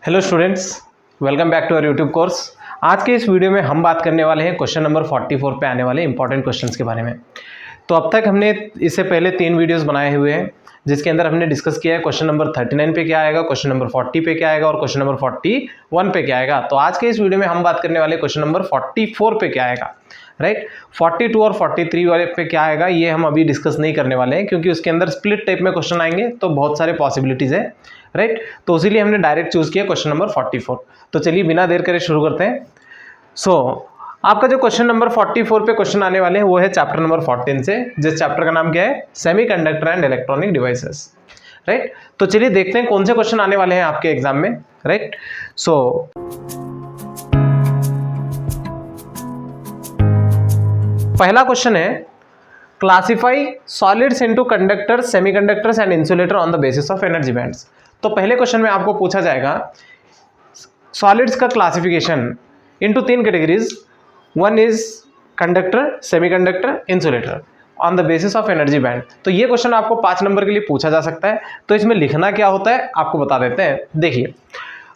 Hello students, welcome back to our YouTube course. आज के इस वीडियो में हम बात करने वाले हैं क्वेश्चन नंबर 44 पे आने वाले इंपॉर्टेंट क्वेश्चंस के बारे में। तो अब तक हमने इससे पहले 3 वीडियोस बनाए हुए हैं जिसके अंदर हमने डिस्कस किया है क्वेश्चन नंबर 39 पे क्या आएगा, क्वेश्चन नंबर 40 पे क्या आएगा और क्वेश्चन नंबर 41 पे क्या आएगा। तो आज के इस वीडियो में हम बात करने वाले क्वेश्चन नंबर 44 पे क्या आएगा, राइट। 42 और 43 वाले पे क्या आएगा ये हम अभी डिस्कस नहीं करने वाले हैं क्योंकि उसके अंदर स्प्लिट टाइप में क्वेश्चन आएंगे तो बहुत सारे पॉसिबिलिटीज है, राइट। तो इसीलिए हमने डायरेक्ट चूज किया क्वेश्चन नंबर 44। तो चलिए बिना देर करे शुरू करते हैं। आपका जो क्वेश्चन नंबर 44 पे क्वेश्चन आने वाले हैं वो है चैप्टर नंबर 14 से, जिस चैप्टर का नाम क्या है, semiconductor and electronic devices, right. तो चलिए देखते हैं कौन से क्वेश्चन आने वाले हैं आपके एग्जाम में, राइट। पहला क्वेश्चन है, classify solids into conductors, semiconductors and insulator on the basis of energy bands. तो पहले क्वेश्चन में आपको पूछा जाएगा सॉलिड्स का classification into 3 categories, one is conductor, semiconductor, insulator on the basis of energy band. तो ये क्वेश्चन आपको 5 नंबर के लिए पूछा जा सकता है। तो इसमें लिखना क्या होता है आपको बता देते हैं। देखिए,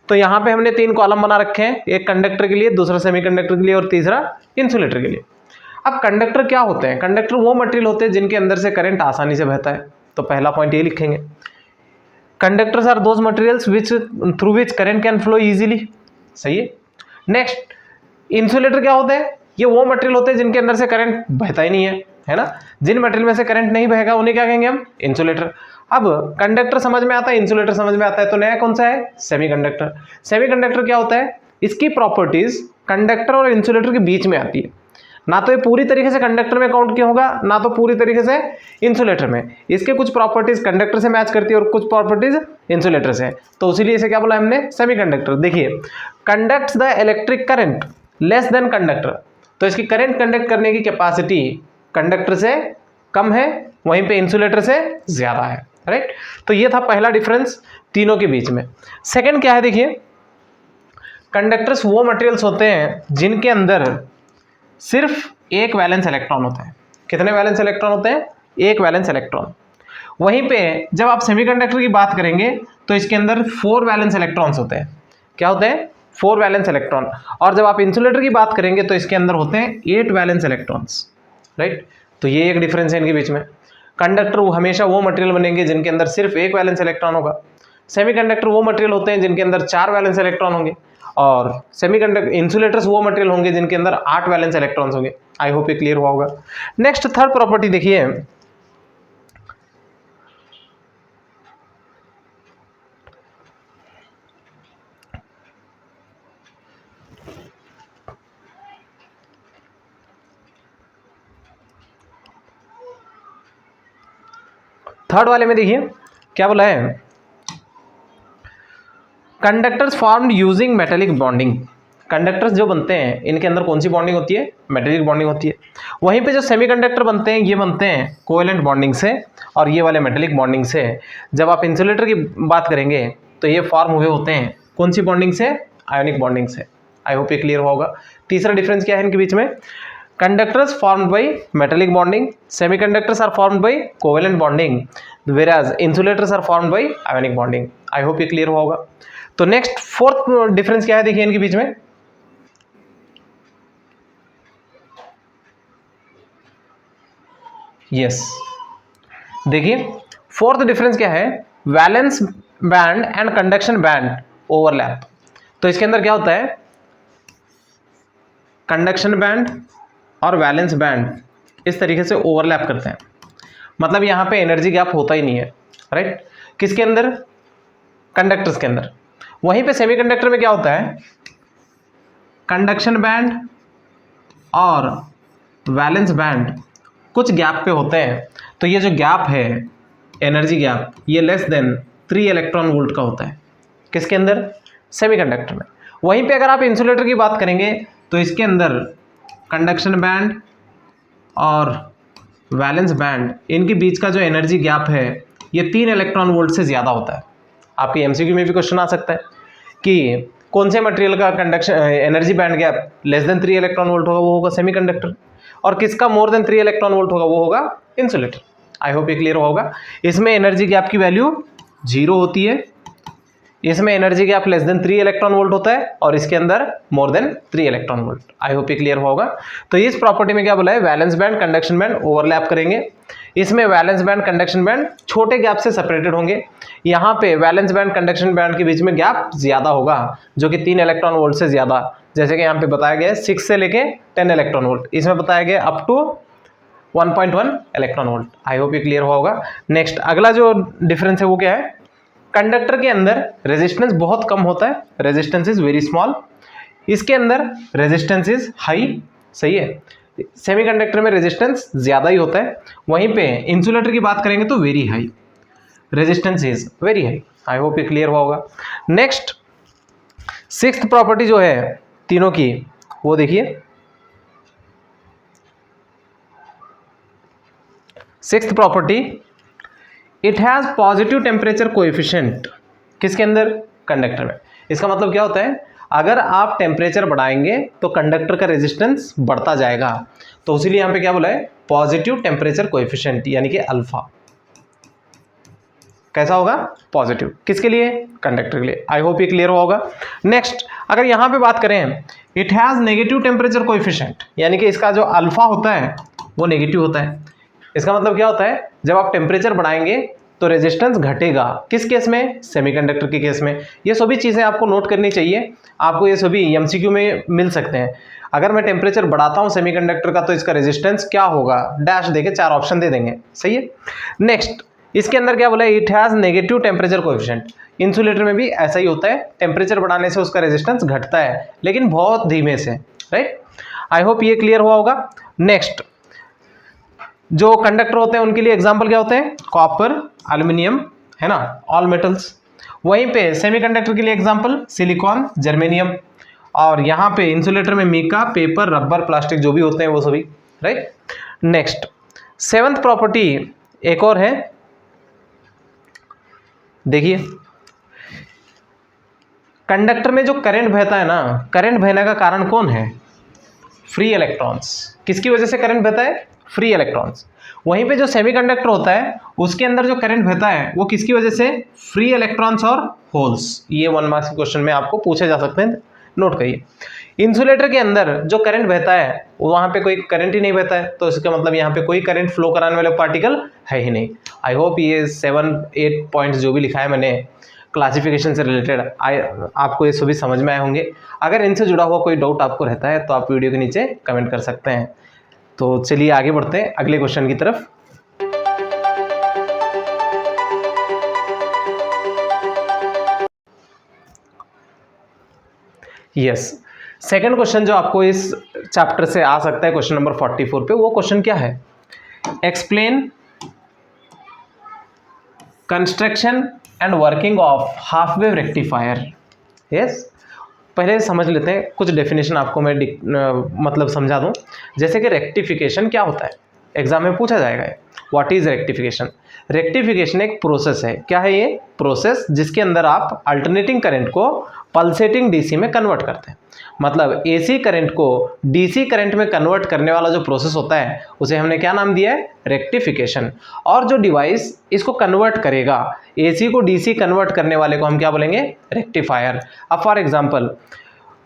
तो यहाँ पे हमने 3 कॉलम बना रखे हैं, एक कंडक्टर के लिए, दूसरा सेमीकंडक्टर के लिए और तीसरा इंसुलेटर के लिए। अब कंडक्टर क्या होते हैं? कंडक्टर वो मटेरियल होते हैं जिनके अंदर से करंट आसानी से बहता है। तो पहला पॉइंट ये लिखेंगे, conductors are those materials which through which current can flow easily. सही है। नेक्स्ट, इंसुलेटर क्या होते हैं? ये वो मटेरियल होते हैं जिनके अंदर से करंट बहता ही नहीं है ना। जिन मटेरियल में से करंट नहीं बहेगा उन्हें क्या कहेंगे हम? इंसुलेटर। अब कंडक्टर समझ में आता है, इंसुलेटर समझ में आता है, तो नया कौन सा है? सेमीकंडक्टर। सेमीकंडक्टर क्या होता है? इसकी प्रॉपर्टीज कंडक्टर और इंसुलेटर के बीच में आती है। ना तो ये पूरी तरीके से कंडक्टर में काउंट किया होगा, ना तो पूरी तरीके से इंसुलेटर में। इसके कुछ प्रॉपर्टीज कंडक्टर से मैच करती है और कुछ प्रॉपर्टीज इंसुलेटर से। तो इसीलिए इसे क्या बोला हमने? सेमीकंडक्टर। देखिए, conducts the electric current less than conductor. तो इसकी करंट कंडक्ट करने की कैपेसिटी कंडक्टर से कम है, वहीं पे इंसुलेटर से ज्यादा है, राइट। तो ये था पहला डिफरेंस तीनों के बीच में। सेकंड क्या है, देखिए, कंडक्टर्स वो मटेरियल्स होते हैं जिनके अंदर सिर्फ एक वैलेंस इलेक्ट्रॉन होता है। कितने वैलेंस इलेक्ट्रॉन होते हैं? एक वैलेंस इलेक्ट्रॉन। वहीं पे जब आप सेमीकंडक्टर की बात करेंगे तो इसके अंदर 4 वैलेंस इलेक्ट्रॉन्स होते हैं। क्या होते हैं? 4 वैलेंस इलेक्ट्रॉन। और जब आप इंसुलेटर की बात करेंगे तो इसके अंदर होते हैं 8 वैलेंस इलेक्ट्रॉन्स, राइट। तो ये एक डिफरेंस है इनके बीच में। कंडक्टर हमेशा वो मटेरियल बनेंगे जिनके अंदर सिर्फ एक वैलेंस इलेक्ट्रॉन होगा। सेमीकंडक्टर वो मटेरियल होते हैं जिनके अंदर 4 वैलेंस इलेक्ट्रॉन होंगे। और सेमीकंडक्टर इंसुलेटर्स वो मटेरियल होंगे जिनके अंदर 8 वैलेंस इलेक्ट्रॉन्स होंगे। आई होप ये क्लियर हुआ होगा। नेक्स्ट, थर्ड प्रॉपर्टी देखिए, थर्ड वाले में देखिए क्या बोला है, conductors formed using metallic bonding. Conductors जो बनते हैं इनके अंदर कौन सी बॉन्डिंग होती है? मेटेलिक बॉन्डिंग होती है। वहीं पे जो सेमीकंडक्टर बनते हैं ये बनते हैं कोवेलेंट बॉन्डिंग से, और ये वाले मेटेलिक बॉन्डिंग से। जब आप इंसुलेटर की बात करेंगे तो ये फॉर्म हुए होते हैं कौन सी बॉन्डिंग से? आयोनिक बॉन्डिंग से। आई होप ये क्लियर होगा। तीसरा डिफरेंस क्या है इनके बीच में? Conductors formed by metallic bonding, semiconductors are formed by covalent bonding, whereas insulators are formed by ionic bonding. I hope ये क्लियर हुआ होगा। तो नेक्स्ट फोर्थ डिफरेंस क्या है देखिए इनके बीच में, यस देखिए फोर्थ डिफरेंस क्या है, valence band and conduction band overlap. तो इसके अंदर क्या होता है, कंडक्शन बैंड और वैलेंस बैंड इस तरीके से ओवरलैप करते हैं। मतलब यहां पे एनर्जी गैप होता ही नहीं है, राइट। किसके अंदर? कंडक्टर्स के अंदर। वहीं पे सेमीकंडक्टर में क्या होता है, कंडक्शन बैंड और वैलेंस बैंड कुछ गैप पे होते हैं। तो ये जो गैप है, एनर्जी गैप, ये लेस देन 3 इलेक्ट्रॉन वोल्ट का होता है। किसके अंदर? सेमीकंडक्टर में। वहीं पे अगर आप इंसुलेटर की बात करेंगे तो इसके अंदर कंडक्शन बैंड और वैलेंस बैंड, इनके बीच का जो एनर्जी गैप है ये 3 इलेक्ट्रॉन वोल्ट से ज़्यादा होता है। आपकी एमसीक्यू में भी क्वेश्चन आ सकता है कि कौन से मटेरियल का conduction energy band gap less than 3 electron volt होगा, वो होगा सेमीकंडक्टर, और किसका मोर देन 3 इलेक्ट्रॉन वोल्ट होगा, वो होगा इंसुलेटर। आई होप ये क्लियर होगा। इसमें एनर्जी गैप की वैल्यू 0 होती है, इसमें energy gap less than 3 electron volt होता है और इसके अंदर more than 3 electron volt. I hope ये क्लियर होगा। तो इस प्रॉपर्टी में क्या बोला है, valence band conduction band overlap करेंगे। इसमें वैलेंस बैंड कंडक्शन बैंड छोटे गैप से सेपरेटेड होंगे। यहाँ पे वैलेंस बैंड कंडक्शन बैंड के बीच में गैप ज्यादा होगा, जो कि 3 इलेक्ट्रॉन वोल्ट से ज्यादा, जैसे कि यहाँ पे बताया गया है 6 से लेके 10 इलेक्ट्रॉन वोल्ट, इसमें बताया गया up to 1.1 electron volt. I hope ये क्लियर होगा। नेक्स्ट अगला जो डिफरेंस है वो क्या है, कंडक्टर के अंदर रेजिस्टेंस बहुत कम होता है, रेजिस्टेंस इज वेरी स्मॉल। इसके अंदर रेजिस्टेंस इज हाई, सही है। सेमीकंडक्टर में रेजिस्टेंस ज्यादा ही होता है, वहीं पे इंसुलेटर की बात करेंगे तो very high, resistance is very high. I hope ये क्लियर हुआ होगा। नेक्स्ट 6th प्रॉपर्टी जो है तीनों की, वो देखिए 6th property, it has positive temperature coefficient. किसके अंदर, कंडक्टर में। इसका मतलब क्या होता है, अगर आप टेम्परेचर बढ़ाएंगे तो कंडक्टर का रेजिस्टेंस बढ़ता जाएगा, तो इसीलिए यहां पे क्या बोला है, पॉजिटिव टेम्परेचर कोएफिशिएंट, यानी कि अल्फा। कैसा होगा, पॉजिटिव। किसके लिए, कंडक्टर के लिए। आई होप ये क्लियर होगा। नेक्स्ट अगर यहां पे बात करें, it has negative temperature coefficient, यानी कि इसका जो अल्फा होता है वो नेगेटिव होता है। इसका मतलब क्या होता है, जब आप टेम्परेचर बढ़ाएंगे तो रेजिस्टेंस घटेगा। किस केस में, सेमीकंडक्टर के केस में। ये सभी चीज़ें आपको नोट करनी चाहिए, आपको ये सभी एमसीक्यू में मिल सकते हैं। अगर मैं टेम्परेचर बढ़ाता हूँ सेमीकंडक्टर का तो इसका रेजिस्टेंस क्या होगा, डैश देके 4 ऑप्शन दे देंगे, सही है। नेक्स्ट इसके अंदर क्या बोला है, it has negative temperature coefficient. Insulator में भी ऐसा ही होता है, टेम्परेचर बढ़ाने से उसका रेजिस्टेंस घटता है, लेकिन बहुत धीमे से, राइट। आई होप ये क्लियर हुआ होगा। नेक्स्ट जो कंडक्टर होते हैं उनके लिए एग्जाम्पल क्या होते हैं, कॉपर, एल्यूमिनियम, है ना, ऑल मेटल्स। वहीं पे सेमीकंडक्टर के लिए एग्जाम्पल सिलिकॉन, जर्मेनियम, और यहाँ पे इंसुलेटर में मीका, पेपर, रबर, प्लास्टिक जो भी होते हैं वो सभी, राइट। नेक्स्ट 7th प्रॉपर्टी एक और है, देखिए कंडक्टर में जो करंट बहता है ना, करंट बहने का कारण कौन है, फ्री इलेक्ट्रॉन्स। किसकी वजह से करंट बहता है, फ्री इलेक्ट्रॉन्स। वहीं पे जो सेमीकंडक्टर होता है उसके अंदर जो करंट बहता है वो किसकी वजह से, फ्री इलेक्ट्रॉन्स और होल्स। ये 1 मार्क्स के क्वेश्चन में आपको पूछे जा सकते हैं, नोट करिए। इंसुलेटर के अंदर जो करंट बहता है वहां पे कोई करंट ही नहीं बहता है, तो इसका मतलब यहाँ पे कोई करंट फ्लो कराने वाले पार्टिकल है ही नहीं। आई होप ये 7-8 पॉइंट्स जो भी लिखा है मैंने क्लासिफिकेशन से रिलेटेड, आपको ये सभी समझ में आए होंगे। अगर इनसे जुड़ा हुआ कोई डाउट आपको रहता है तो आप वीडियो के नीचे कमेंट कर सकते हैं। तो चलिए आगे बढ़ते हैं अगले क्वेश्चन की तरफ। यस, सेकंड क्वेश्चन जो आपको इस चैप्टर से आ सकता है, क्वेश्चन नंबर 44 पे, वो क्वेश्चन क्या है, explain construction and working of half wave rectifier. Yes, पहले समझ लेते हैं, कुछ डेफिनेशन आपको मैं मतलब समझा दूं। जैसे कि रेक्टिफिकेशन क्या होता है, एग्जाम में पूछा जाएगा। What is rectification. रेक्टिफिकेशन एक प्रोसेस है। क्या है ये प्रोसेस, जिसके अंदर आप अल्टरनेटिंग करंट को पल्सेटिंग डीसी में कन्वर्ट करते हैं। मतलब एसी करंट को डीसी करंट में कन्वर्ट करने वाला जो प्रोसेस होता है उसे हमने क्या नाम दिया है, रेक्टिफिकेशन। और जो डिवाइस इसको कन्वर्ट करेगा, एसी को डीसी कन्वर्ट करने वाले को हम क्या बोलेंगे, रेक्टिफायर। अब फॉर एग्जांपल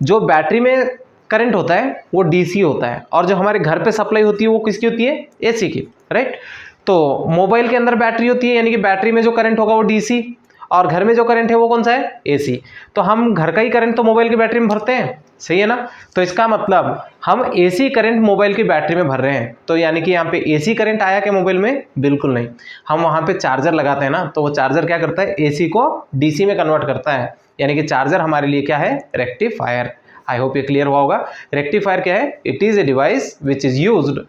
जो बैटरी में करंट होता है वो डीसी होता है, और जो हमारे घर पे सप्लाई होती है वो किसकी होती है, एसी की, राइट। तो मोबाइल के अंदर बैटरी होती है, यानी कि बैटरी में जो करंट होगा वो डीसी, और घर में जो करंट है वो कौन सा है, एसी। तो हम घर का ही करंट तो मोबाइल की बैटरी में भरते हैं, सही है ना। तो इसका मतलब हम एसी करंट मोबाइल की बैटरी में भर रहे हैं, तो यानी कि यहाँ पे एसी करंट आया क्या मोबाइल में, बिल्कुल नहीं। हम वहाँ पे चार्जर लगाते हैं ना, तो वो चार्जर क्या करता है, एसी को डीसी में कन्वर्ट करता है, यानी कि चार्जर हमारे लिए क्या है, रेक्टिफायर। आई होप ये क्लियर हुआ होगा। रेक्टिफायर क्या है, it is a device which is used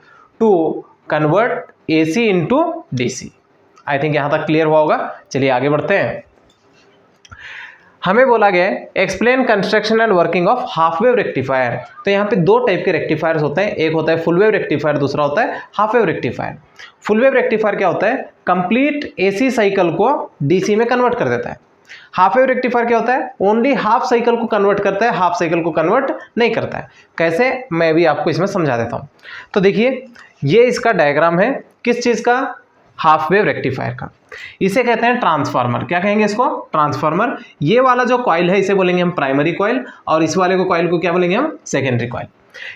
to convert AC into DC. I think यहाँ तक क्लियर हुआ होगा। चलिए आगे बढ़ते हैं। हमें बोला गया है explain construction and working of half wave rectifier. तो यहाँ पे 2 टाइप के रेक्टिफायर्स होते हैं, एक होता है फुल वेव रेक्टिफायर, दूसरा होता है half wave rectifier. Full wave rectifier क्या होता है, कंप्लीट एसी साइकिल को डीसी में कन्वर्ट कर देता है। हाफ वेव रेक्टिफायर क्या होता है, ओनली हाफ साइकिल को कन्वर्ट करता है, हाफ साइकिल को कन्वर्ट नहीं करता है। कैसे, मैं भी आपको इसमें समझा देता हूँ। तो देखिए ये इसका डायग्राम है, किस चीज़ का, हाफ वेव रेक्टिफायर का। इसे कहते हैं ट्रांसफार्मर। क्या कहेंगे इसको? ट्रांसफार्मर। ये वाला जो कॉइल है इसे बोलेंगे हम प्राइमरी कॉइल, और इस वाले को कॉइल को क्या बोलेंगे हम? Secondary coil.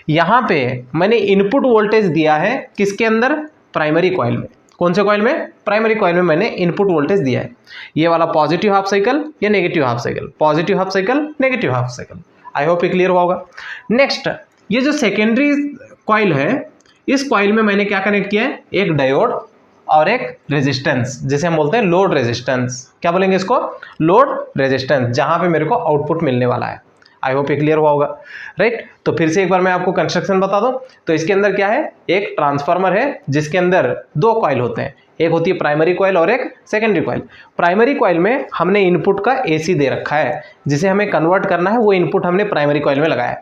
यहाँ पे मैंने इनपुट वोल्टेज दिया है किसके अंदर? प्राइमरी कॉइल में। कौन से कॉइल में? प्राइमरी कॉइल में मैंने इनपुट वोल्टेज दिया है। ये वाला पॉजिटिव हाफ साइकिल, ये negative half cycle, positive half cycle, negative half cycle. आई होप ये क्लियर हुआ होगा। नेक्स्ट, ये जो सेकेंडरी कॉइल है, इस कॉइल में मैंने क्या कनेक्ट किया है? एक डायोड और एक रेजिस्टेंस, जिसे हम बोलते हैं लोड रेजिस्टेंस। क्या बोलेंगे इसको? लोड रेजिस्टेंस, जहां पे मेरे को आउटपुट मिलने वाला है। आई होप ये क्लियर हुआ होगा, राइट। तो फिर से एक बार मैं आपको कंस्ट्रक्शन बता दूं। तो इसके अंदर क्या है? एक ट्रांसफार्मर है जिसके अंदर दो कॉइल होते हैं, एक होती है प्राइमरी कॉइल और एक सेकेंडरी कॉइल। प्राइमरी कॉइल में हमने इनपुट का एसी दे रखा है, जिसे हमें कन्वर्ट करना है, वो इनपुट हमने प्राइमरी कॉइल में लगाया है।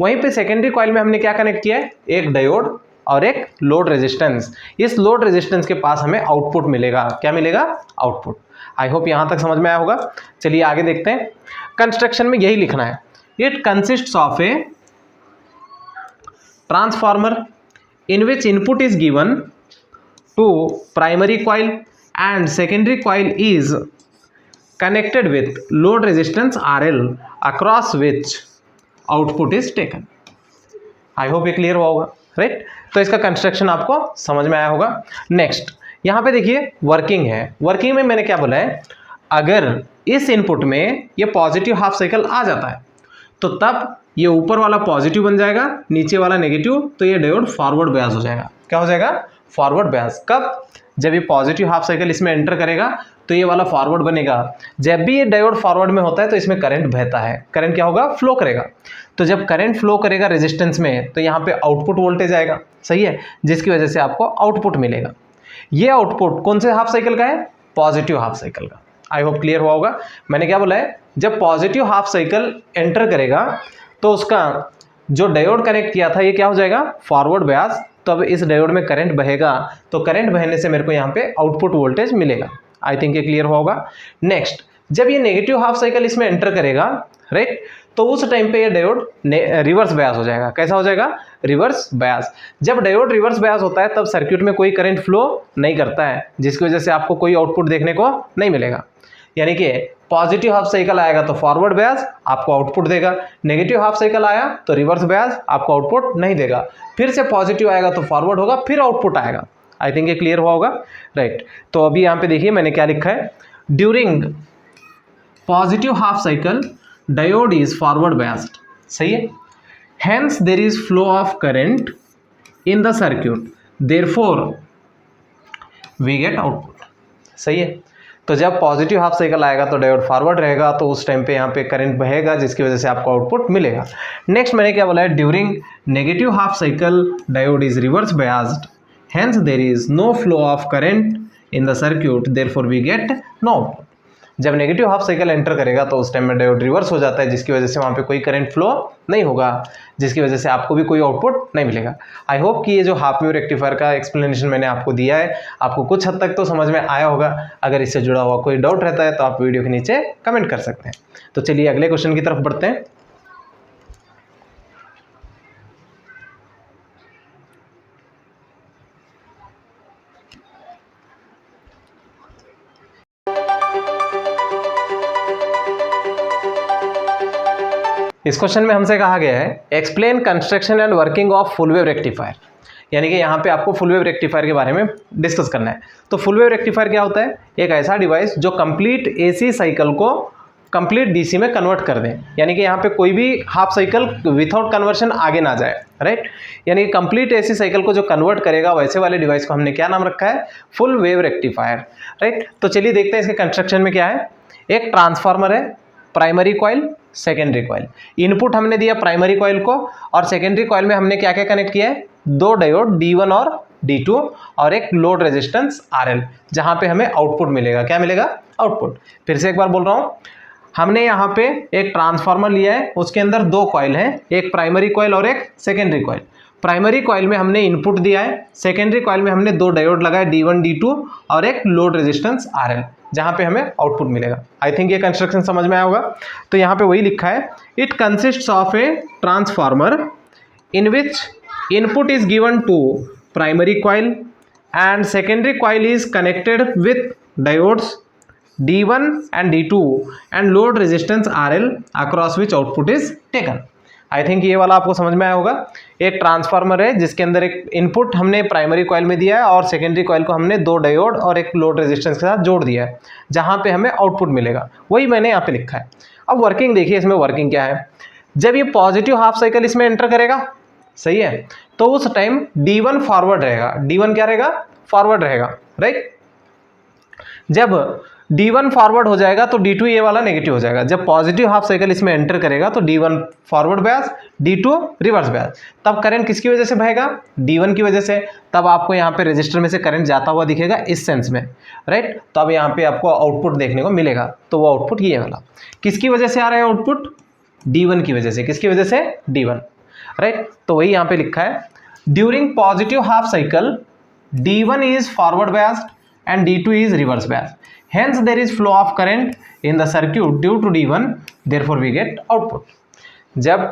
वहीं पे सेकेंडरी कॉइल में हमने क्या कनेक्ट किया है? एक डायोड और एक लोड रेजिस्टेंस। इस लोड रेजिस्टेंस के पास हमें आउटपुट मिलेगा। क्या मिलेगा? आउटपुट। आई होप यहां तक समझ में आया होगा। चलिए आगे देखते हैं। कंस्ट्रक्शन में यही लिखना है, it consists of a transformer in which input is given to primary coil and secondary coil is connected with load resistance RL across which output is taken. I hope ये क्लियर हुआ होगा, right. तो इसका construction आपको समझ में आया होगा। नेक्स्ट, यहाँ पे देखिए वर्किंग है। वर्किंग में मैंने क्या बोला है? अगर इस इनपुट में ये पॉजिटिव हाफ साइकिल आ जाता है तो तब ये ऊपर वाला पॉजिटिव बन जाएगा, नीचे वाला नेगेटिव, तो ये डायोड फॉरवर्ड बायस हो जाएगा। क्या हो जाएगा? Forward bias. कब? जब ये पॉजिटिव हाफ साइकिल इसमें एंटर करेगा तो ये वाला फॉरवर्ड बनेगा। जब भी ये डायोड फॉरवर्ड में होता है तो इसमें करंट बहता है। करंट क्या होगा? फ्लो करेगा। तो जब करंट फ्लो करेगा रेजिस्टेंस में तो यहाँ पे आउटपुट वोल्टेज आएगा, सही है, जिसकी वजह से आपको आउटपुट मिलेगा। ये आउटपुट कौन से हाफ साइकिल का है? पॉजिटिव हाफ साइकिल का। आई होप क्लियर हुआ होगा। मैंने क्या बोला है? जब पॉजिटिव हाफ साइकिल एंटर करेगा तो उसका जो डायोड कनेक्ट किया था ये क्या हो जाएगा? Forward bias. तो अब इस डायोड में करंट बहेगा, तो करंट बहने से मेरे को यहाँ पे आउटपुट वोल्टेज मिलेगा। आई थिंक ये क्लियर हुआ होगा। नेक्स्ट, जब ये नेगेटिव हाफ साइकिल इसमें एंटर करेगा, राइट, तो उस टाइम पे ये डायोड रिवर्स बायस हो जाएगा। कैसा हो जाएगा? Reverse bias. जब डायोड रिवर्स बायस होता है तब सर्किट में कोई करंट फ्लो नहीं करता है, जिसकी वजह से आपको कोई आउटपुट देखने को नहीं मिलेगा। यानी कि पॉजिटिव हाफ साइकिल आएगा तो फॉरवर्ड बायस आपको आउटपुट देगा, नेगेटिव हाफ साइकिल आया तो रिवर्स बायस आपको आउटपुट नहीं देगा, फिर से पॉजिटिव आएगा तो फॉरवर्ड होगा, फिर आउटपुट आएगा। आई थिंक ये क्लियर हुआ होगा, राइट। तो अभी यहाँ पे देखिए मैंने क्या लिखा है, during positive half cycle diode is forward biased, सही है, hence there is flow of current in the circuit, therefore we get output, सही है। तो जब पॉजिटिव हाफ साइकिल आएगा तो डायोड फॉरवर्ड रहेगा, तो उस टाइम पे यहाँ पे करंट बहेगा, जिसकी वजह से आपको आउटपुट मिलेगा। नेक्स्ट मैंने क्या बोला है, during negative half cycle diode is reverse biased, hence there is no flow of current in the circuit, therefore we get no output. जब नेगेटिव हाफ साइकिल एंटर करेगा तो उस टाइम में डायोड रिवर्स हो जाता है, जिसकी वजह से वहाँ पे कोई करंट फ्लो नहीं होगा, जिसकी वजह से आपको भी कोई आउटपुट नहीं मिलेगा। आई होप कि ये जो हाफ वेव रेक्टिफायर का एक्सप्लेनेशन मैंने आपको दिया है आपको कुछ हद तक तो समझ में आया होगा। अगर इससे जुड़ा हुआ कोई डाउट रहता है तो आप वीडियो के नीचे कमेंट कर सकते हैं। तो चलिए अगले क्वेश्चन की तरफ बढ़ते हैं। इस क्वेश्चन में हमसे कहा गया है explain construction and working of full wave rectifier, यानी कि यहाँ पे आपको फुल वेव रेक्टिफायर के बारे में डिस्कस करना है। तो फुल वेव रेक्टिफायर क्या होता है, एक ऐसा डिवाइस जो कंप्लीट एसी साइकिल को कंप्लीट डीसी में कन्वर्ट कर दें, यानी कि यहाँ पे कोई भी हाफ साइकिल विदाउट कन्वर्शन आगे ना जाए, राइट। यानी कि कंप्लीट एसी साइकिल को जो कन्वर्ट करेगा वैसे वाले डिवाइस को हमने क्या नाम रखा है, फुल वेव रेक्टिफायर, राइट। तो चलिए देखते हैं इसके कंस्ट्रक्शन में क्या है। एक ट्रांसफार्मर है, primary coil, secondary coil. Input हमने दिया प्राइमरी कॉइल को, और सेकेंडरी कॉइल में हमने क्या क्या कनेक्ट किया है, दो डायोड D1 और D2 और एक लोड रेजिस्टेंस RL, जहां पे हमें आउटपुट मिलेगा। क्या मिलेगा, आउटपुट। फिर से एक बार बोल रहा हूं, हमने यहाँ पे एक ट्रांसफार्मर लिया है, उसके अंदर दो कॉइल हैं, एक प्राइमरी कॉइल और एक सेकेंडरी कॉइल। प्राइमरी कॉइल में हमने इनपुट दिया है, सेकेंडरी कॉइल में हमने दो डायोड लगाए D1 D2 और एक लोड रेजिस्टेंस RL, जहां पे हमें आउटपुट मिलेगा। आई थिंक ये कंस्ट्रक्शन समझ में आया होगा। तो यहाँ पे वही लिखा है, it consists of a transformer in which input is given to primary coil and secondary coil is connected with diodes D1 and D2 and load resistance RL across which output is taken. I think ये वाला आपको समझ में आया होगा। एक transformer है जिसके अंदर एक इनपुट हमने प्राइमरी कॉइल में दिया है और सेकेंडरी कॉइल को हमने दो डायोड और एक लोड रेजिस्टेंस के साथ जोड़ दिया है, जहाँ पे हमें आउटपुट मिलेगा, वही मैंने यहाँ पे लिखा है। अब वर्किंग देखिए, इसमें वर्किंग क्या है। जब ये पॉजिटिव हाफ साइकिल इसमें एंटर करेगा, सही है, तो उस टाइम D1 फॉरवर्ड रहेगा। D1 क्या रहेगा? फॉरवर्ड रहेगा, राइट। जब D1 फॉरवर्ड हो जाएगा तो D2 ये वाला नेगेटिव हो जाएगा। जब पॉजिटिव हाफ साइकिल इसमें एंटर करेगा तो D1 forward bias, D2 reverse bias. तब करंट किसकी वजह से बहेगा? D1 की वजह से। तब आपको यहाँ पे रजिस्टर में से करंट जाता हुआ दिखेगा इस सेंस में, राइट। तो अब यहाँ पे आपको आउटपुट देखने को मिलेगा, तो वो आउटपुट ये वाला किसकी वजह से आ रहा है? आउटपुट D1 की वजह से। किसकी वजह से? D1, right. तो वही यहाँ पे लिखा है, during positive half cycle D1 is forward biased and D2 is reverse bias. Hence there is flow of current in the circuit due to D1, therefore we get output. जब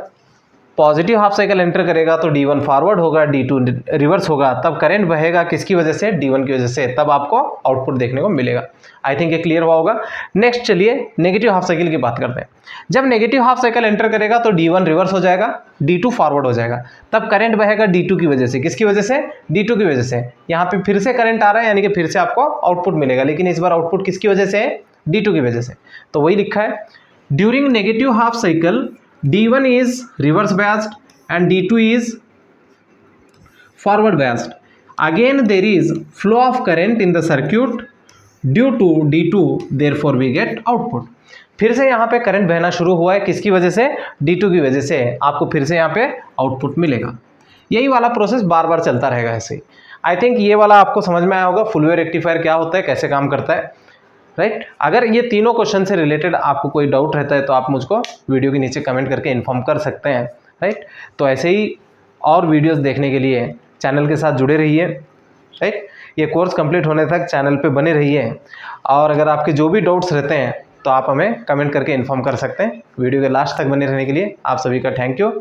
positive half cycle enter करेगा तो D1 forward होगा, D2 reverse होगा, तब current बहेगा किसकी वजह से? D1 की वजह से। तब आपको आउटपुट देखने को मिलेगा। आई थिंक ये क्लियर हुआ होगा। नेक्स्ट चलिए नेगेटिव हाफ साइकिल की बात करते हैं। जब नेगेटिव हाफ साइकिल एंटर करेगा तो D1 रिवर्स हो जाएगा, D2 फॉरवर्ड हो जाएगा, तब करंट बहेगा D2 की वजह से। किसकी वजह से? D2 की वजह से। यहाँ पे फिर से करंट आ रहा है, यानी कि फिर से आपको आउटपुट मिलेगा, लेकिन इस बार आउटपुट किसकी वजह से है? D2 की वजह से। तो वही लिखा है, during negative half cycle D1 is reverse biased and D2 is forward biased. Again there is flow of current in the circuit due to D2, therefore we get output. फिर से यहाँ पे करंट बहना शुरू हुआ है, किसकी वजह से? D2 की वजह से। आपको फिर से यहाँ पे आउटपुट मिलेगा। यही वाला प्रोसेस बार बार चलता रहेगा ऐसे ही। आई थिंक ये वाला आपको समझ में आया होगा, फुल वेव रेक्टिफायर क्या होता है, कैसे काम करता है, राइट। अगर ये तीनों क्वेश्चन से रिलेटेड आपको कोई डाउट रहता है तो आप मुझको वीडियो के नीचे कमेंट करके इन्फॉर्म कर सकते हैं, राइट। तो ऐसे ही और वीडियोस देखने के लिए चैनल के साथ जुड़े रहिए, राइट। ये कोर्स कंप्लीट होने तक चैनल पे बने रहिए, और अगर आपके जो भी डाउट्स रहते हैं तो आप हमें कमेंट करके इन्फॉर्म कर सकते हैं। वीडियो के लास्ट तक बने रहने के लिए आप सभी का थैंक यू।